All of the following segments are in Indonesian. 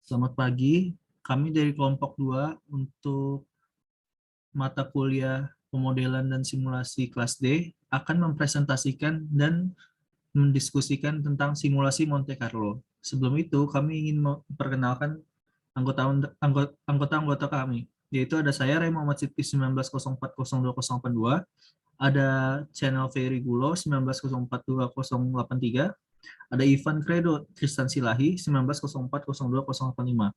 Selamat pagi, kami dari kelompok 2 untuk mata kuliah pemodelan dan simulasi kelas D akan mempresentasikan dan mendiskusikan tentang simulasi Monte Carlo. Sebelum itu, kami ingin memperkenalkan anggota-anggota kami, yaitu ada saya, Ray Muhammad Sidki 19040282, ada Channel Ferry Gulo 19042083, ada Ivan Credo Tristan Silahi 19040285.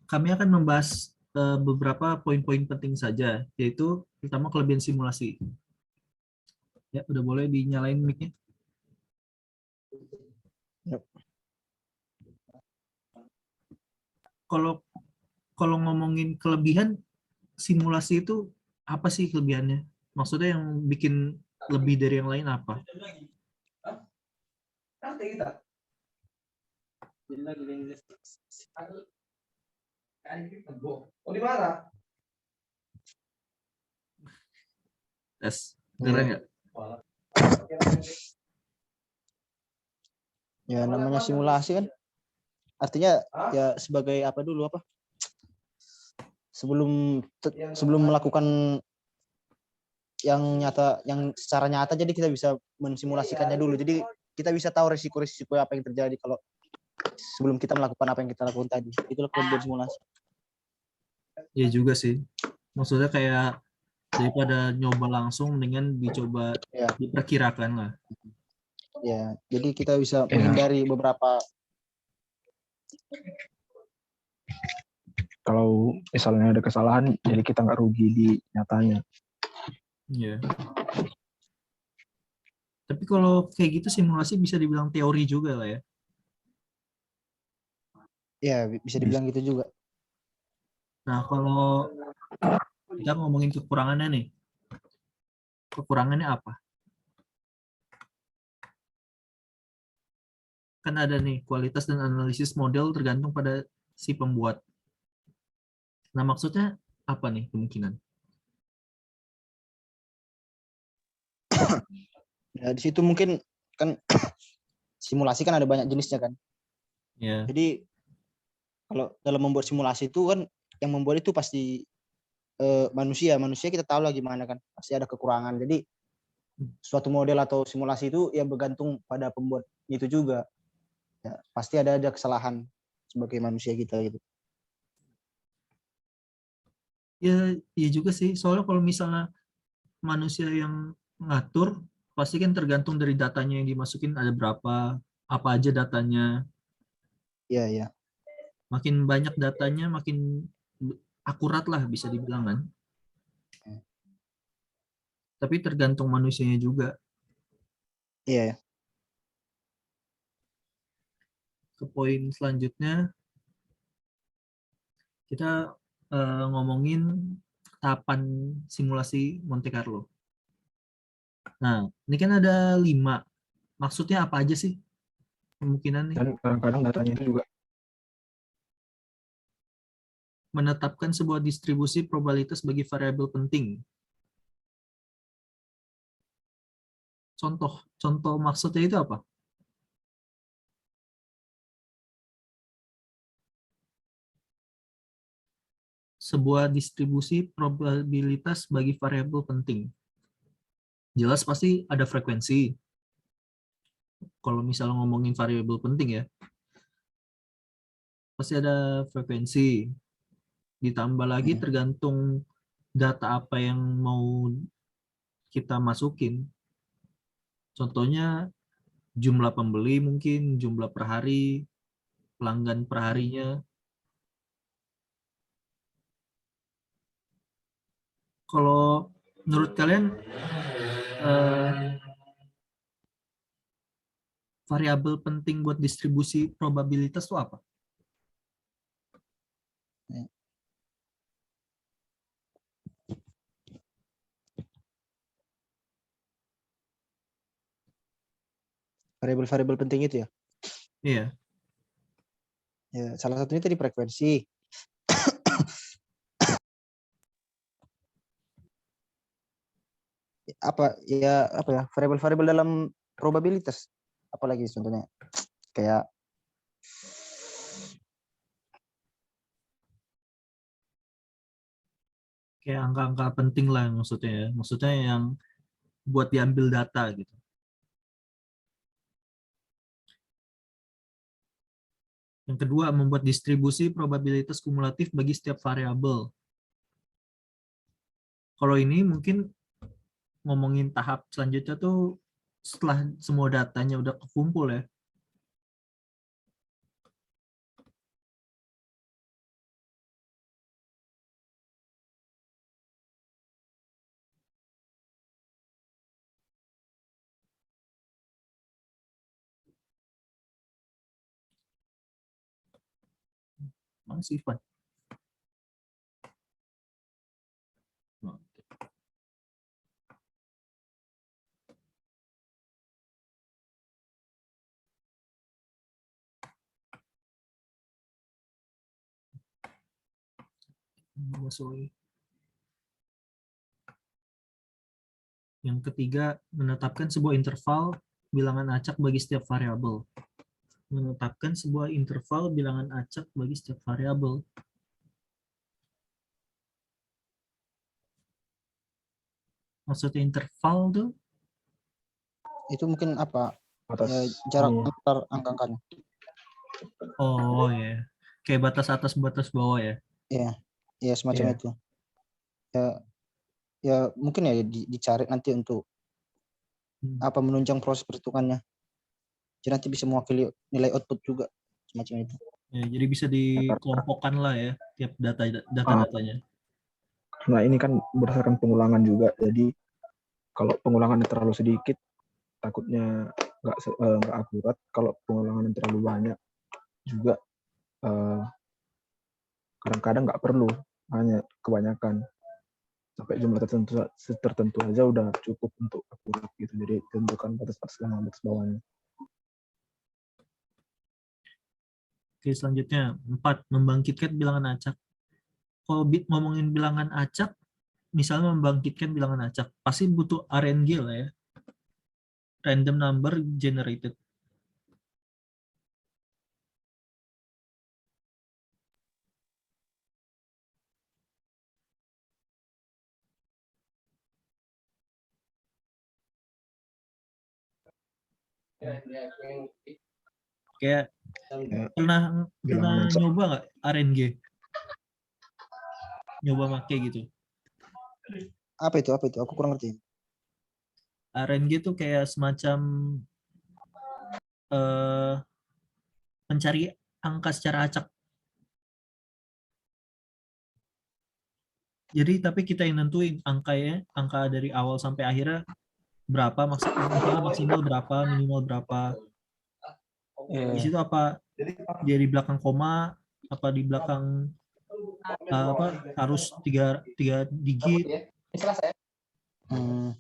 Kami akan membahas beberapa poin-poin penting saja, yaitu pertama kelebihan simulasi. Ya, udah boleh dinyalain mic-nya. Yep. Kalau ngomongin kelebihan simulasi itu apa sih kelebihannya? Maksudnya yang bikin lebih dari yang lain apa? Tes, dengeran nggak? Ya namanya simulasi kan artinya ya sebagai apa dulu apa sebelum melakukan yang nyata yang secara nyata, jadi kita bisa mensimulasikannya dulu, jadi kita bisa tahu risiko-risiko apa yang terjadi kalau sebelum kita melakukan apa yang kita lakukan tadi. Itulah kelebihan simulasi. Ya juga sih, maksudnya kayak daripada nyoba langsung mendingan dicoba Ya. diperkirakan lah. Ya, jadi kita bisa menghindari beberapa. Kalau misalnya ada kesalahan, jadi kita nggak rugi di nyatanya. Iya. Tapi kalau kayak gitu simulasi bisa dibilang teori juga lah ya. Ya, bisa dibilang gitu juga. Nah, kalau kita ngomongin kekurangannya nih. Kekurangannya apa? Kan ada nih, kualitas dan analisis model tergantung pada si pembuat. Nah, maksudnya apa nih kemungkinan? Ya, di situ mungkin kan simulasi kan ada banyak jenisnya kan. Ya. Jadi kalau dalam membuat simulasi itu kan yang membuat itu pasti manusia kita tahu lah gimana kan, pasti ada kekurangan. Jadi suatu model atau simulasi itu ya bergantung pada pembuat itu juga. Ya, pasti ada kesalahan sebagai manusia kita gitu. Ya juga sih. Soalnya kalau misalnya manusia yang ngatur, pasti kan tergantung dari datanya yang dimasukin ada berapa, apa aja datanya. Iya, iya. Makin banyak datanya, makin akurat lah bisa dibilang kan. Tapi tergantung manusianya juga. Iya. Ke poin selanjutnya, kita ngomongin tahapan simulasi Monte Carlo. Nah, ini kan ada 5. Maksudnya apa aja sih kemungkinan nih? Dan kadang-kadang datanya itu juga Menetapkan sebuah distribusi probabilitas bagi variabel penting. Contoh maksudnya itu apa? Sebuah distribusi probabilitas bagi variabel penting. Jelas pasti ada frekuensi. Kalau misalnya ngomongin variabel penting ya, pasti ada frekuensi. Ditambah lagi tergantung data apa yang mau kita masukin. Contohnya jumlah pembeli mungkin, jumlah per hari, pelanggan per harinya. Kalau menurut kalian variabel penting buat distribusi probabilitas itu apa? Variabel-variabel penting itu ya. Iya. Ya, salah satunya tadi frekuensi. Apa ya variabel-variabel dalam probabilitas. Apalagi contohnya kayak Kayak angka-angka penting lah maksudnya ya. Maksudnya yang buat diambil data gitu. Yang kedua, membuat distribusi probabilitas kumulatif bagi setiap variabel. Kalau ini mungkin ngomongin tahap selanjutnya tuh setelah semua datanya udah kekumpul ya. Masih Ivan. Sorry. Yang ketiga, menetapkan sebuah interval bilangan acak bagi setiap variabel. Menetapkan sebuah interval bilangan acak bagi setiap variabel. Maksudnya interval tuh? itu mungkin apa? Atas Jarak ini, antar angka-angkanya. Oh ya, kayak batas atas batas bawah ya. Iya, ya semacam Iya. itu. Ya, ya mungkin ya dicari nanti untuk apa menunjang proses perhitungannya. Jadi nanti bisa mewakili nilai output juga semacam itu. Ya, jadi bisa dikelompokkan lah ya tiap data-datanya. Nah ini kan berdasarkan pengulangan juga. Jadi kalau pengulangannya terlalu sedikit, takutnya nggak akurat. Kalau pengulangan yang terlalu banyak juga kadang-kadang nggak perlu, hanya kebanyakan sampai jumlah tertentu aja udah cukup untuk akurat gitu. Jadi tentukan batas atas sama batas bawahnya. Oke, selanjutnya 4, membangkitkan bilangan acak. Kalau ngomongin bilangan acak, misalnya membangkitkan bilangan acak, pasti butuh RNG lah ya. Random number generated. Kayak Ya, pernah bilangan acak. nyoba nggak RNG? Nyoba make gitu. Apa itu? Apa itu? Aku kurang ngerti. RNG tuh kayak semacam eh, mencari angka secara acak. Jadi tapi kita yang nentuin angkanya, angka dari awal sampai akhirnya berapa, misalnya maksimal berapa, minimal berapa. Di situ apa dari belakang koma, apa di belakang apa harus tiga digit. Hmm,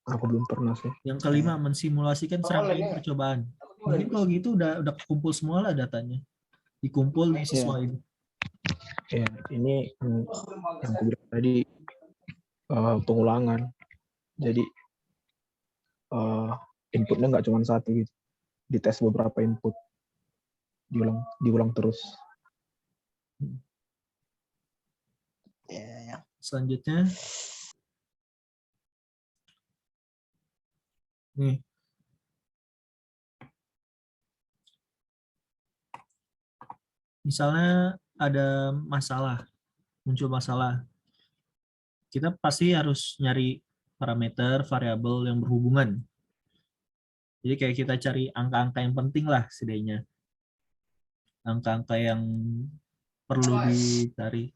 Aku belum pernah sih. Yang kelima, mensimulasikan serangkaian percobaan. Mungkin kalau gitu udah kumpul semua lah datanya. Dikumpul, disesuaikan. Ya, ini yang aku bilang tadi pengulangan. Jadi inputnya nggak cuma satu gitu. Dites beberapa input, diulang terus. ya. Selanjutnya, nih, misalnya ada masalah, muncul masalah, kita pasti harus nyari parameter variabel yang berhubungan. Jadi kayak kita cari angka-angka yang penting lah setidaknya. Angka-angka yang perlu dicari.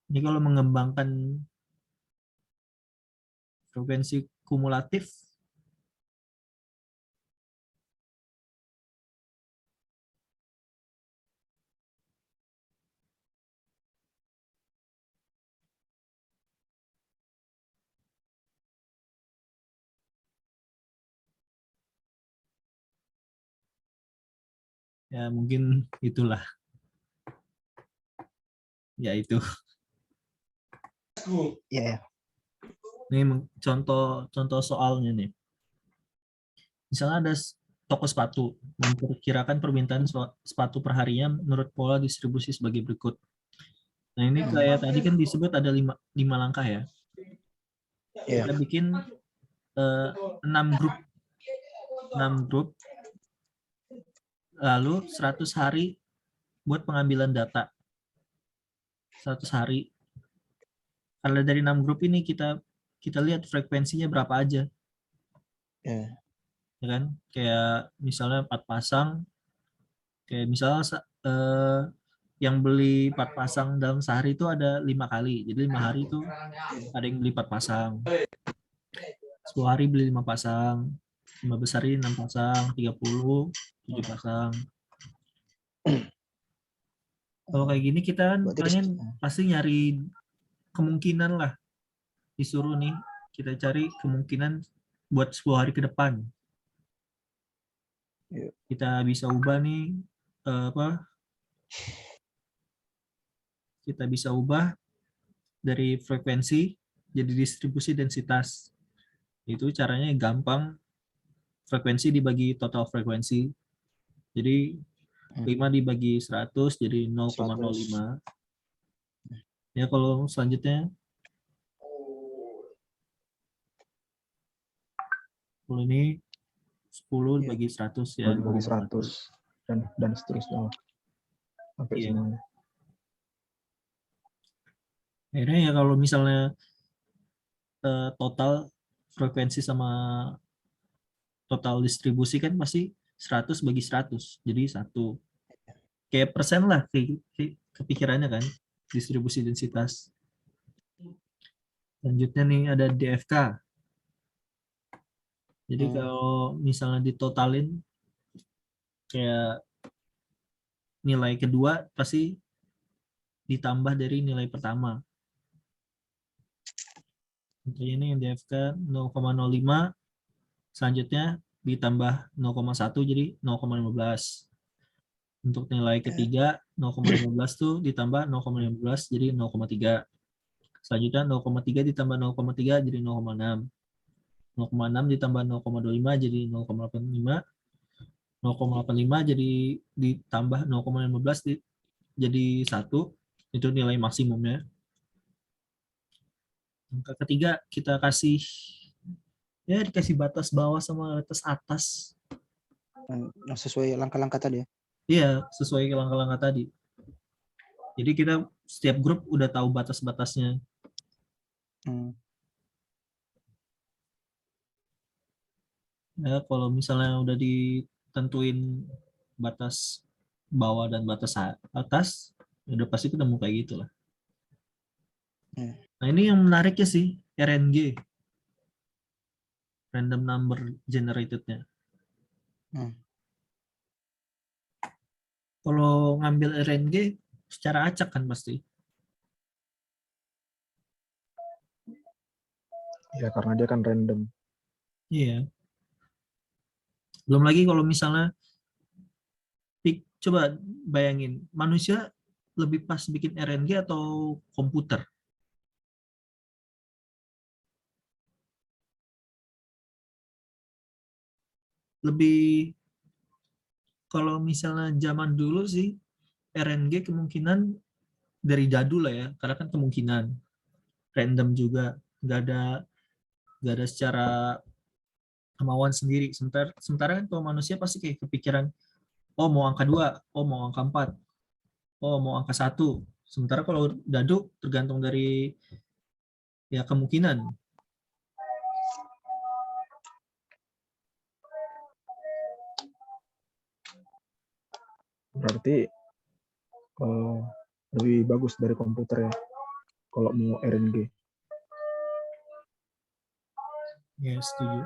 Ini kalau mengembangkan frekuensi kumulatif, ya mungkin itulah. Ya itu. Iya, ya. Ini contoh soalnya nih. Misalnya ada toko sepatu memperkirakan permintaan sepatu perharinya menurut pola distribusi sebagai berikut. Nah ini kayak tadi kan disebut ada 5 langkah ya. Iya. Kita bikin 6 grup. 6 grup. Lalu 100 hari buat pengambilan data. 100 hari. Kalau dari 6 grup ini kita lihat frekuensinya berapa aja. Iya. Ya kan? Kayak misalnya 4 pasang. Kayak misalnya yang beli 4 pasang dalam sehari itu ada 5 kali. Jadi 5 hari itu ada yang beli 4 pasang. 10 hari beli 5 pasang. 15 hari 6 pasang. 30, 7 pasang. Kalau kayak gini kita kan Berarti pengen pasti nyari kemungkinan lah. Disuruh nih kita cari kemungkinan buat 10 hari ke depan. Iya. Kita bisa ubah nih kita bisa ubah dari frekuensi jadi distribusi densitas. Itu caranya gampang, frekuensi dibagi total frekuensi. Jadi 5 dibagi 100 jadi 0,05. Ya kalau selanjutnya kalau ini 10 dibagi 100 ya. Bagi 100 dan seterusnya sampai Iya. semuanya. Akhirnya ya kalau misalnya total frekuensi sama total distribusi kan pasti 100 bagi 100. Jadi 1. Kayak persen lah kepikirannya kan, distribusi densitas. Selanjutnya nih ada DFK. Jadi kalau misalnya ditotalin kayak nilai kedua pasti ditambah dari nilai pertama. Contohnya ini yang DFK 0,05, selanjutnya ditambah 0,1 jadi 0,15. Untuk nilai ketiga 0,15 tuh ditambah 0,15 jadi 0,3. Selanjutnya 0,3 ditambah 0,3 jadi 0,6. 0,6 ditambah 0,25 jadi 0,85. 0,85 jadi ditambah 0,15 jadi 1. Itu nilai maksimumnya. Angka ketiga kita kasih dikasih batas bawah sama batas atas. Yang sesuai langkah-langkah tadi ya. Iya, sesuai langkah-langkah tadi. Jadi kita setiap grup udah tahu batas-batasnya. Ya, kalau misalnya udah ditentuin batas bawah dan batas atas, udah pasti ketemu kayak gitu lah. Nah ini yang menariknya sih, RNG. Random Number Generated-nya. Kalau ngambil RNG secara acak kan pasti. Ya karena dia kan random. Iya. Belum lagi kalau misalnya coba bayangin, manusia lebih pas bikin RNG atau komputer? Lebih, kalau misalnya zaman dulu sih, RNG kemungkinan dari dadu lah ya, karena kan kemungkinan. Random juga, nggak ada secara kemauan sendiri. Sementara kan kalau manusia pasti kayak kepikiran, oh mau angka 2, oh mau angka 4, oh mau angka 1. Sementara kalau dadu tergantung dari ya kemungkinan. Berarti lebih bagus dari komputer ya kalau mau RNG. Ya, setuju.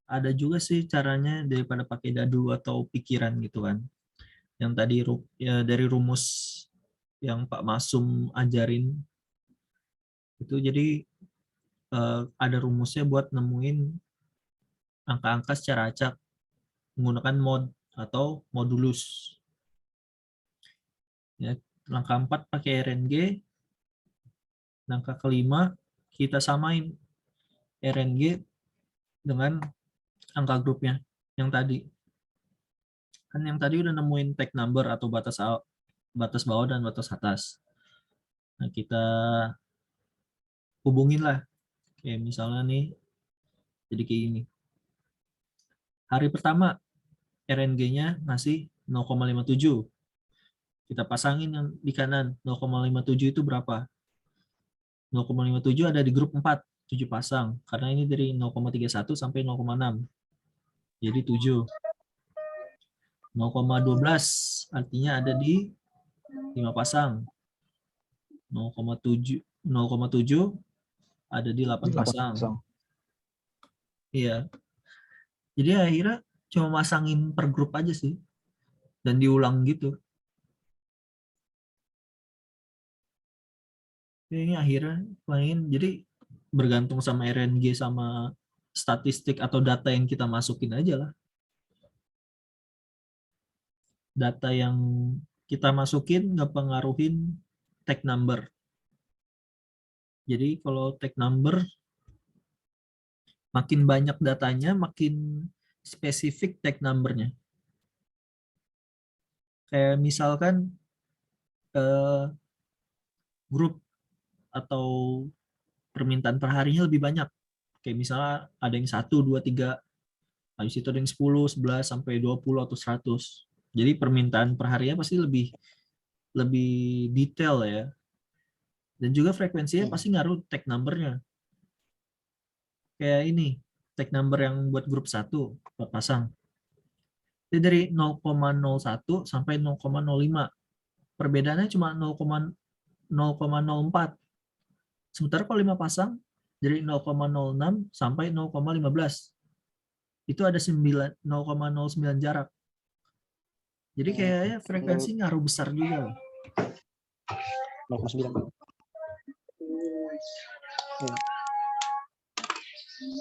Ada juga sih caranya daripada pakai dadu atau pikiran gitu kan. Yang tadi ya, dari rumus yang Pak Masum ajarin itu, jadi ada rumusnya buat nemuin angka-angka secara acak menggunakan mode. atau modulus. Ya, langkah 4 pakai RNG. Langkah kelima kita samain RNG dengan angka grupnya yang tadi. Kan yang tadi udah nemuin tag number atau batas bawah dan batas atas. Nah, kita hubungin lah. Kayak misalnya nih, jadi kayak gini. Hari pertama RNG-nya ngasih 0,57. Kita pasangin yang di kanan, 0,57 itu berapa? 0,57 ada di grup 4, 7 pasang. Karena ini dari 0,31 sampai 0,6. Jadi 7. 0,12 artinya ada di 5 pasang. 0,7 ada di 8 pasang. Iya. Jadi akhirnya cuma masangin per grup aja sih. Dan diulang gitu. Ini akhirnya main. Jadi bergantung sama RNG sama statistik atau data yang kita masukin aja lah. Data yang kita masukin nggak pengaruhin tag number. Jadi kalau tag number makin banyak datanya, makin spesifik tag numbernya. Kayak misalkan grup atau permintaan per harinya lebih banyak. Kayak misalnya ada yang 1, 2, 3, habis itu ada yang 10, 11, sampai 20 atau 100. Jadi permintaan per harinya pasti lebih detail ya. Dan juga frekuensinya pasti ngaruh tag numbernya. Kayak ini, tag number yang buat grup 1, 4 pasang. Jadi dari 0,01 sampai 0,05. Perbedaannya cuma 0,04. Sementara kalau 5 pasang, dari 0,06 sampai 0,15. Itu ada 0,09 jarak. Jadi kayaknya frekuensi ngaruh besar juga loh. 0,9.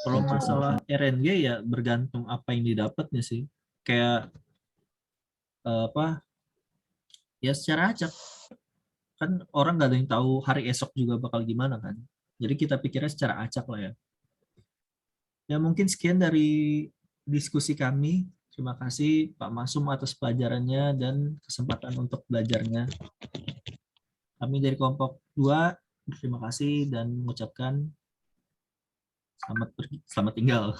Kalau masalah RNG ya bergantung apa yang didapatnya sih. Kayak apa? Ya secara acak. Kan orang nggak ada yang tahu hari esok juga bakal gimana kan. Jadi kita pikirnya secara acak lah ya. Ya mungkin sekian dari diskusi kami. Terima kasih Pak Masum atas pelajarannya dan kesempatan untuk belajarnya. Kami dari kelompok 2 berterima kasih dan mengucapkan selamat tinggal.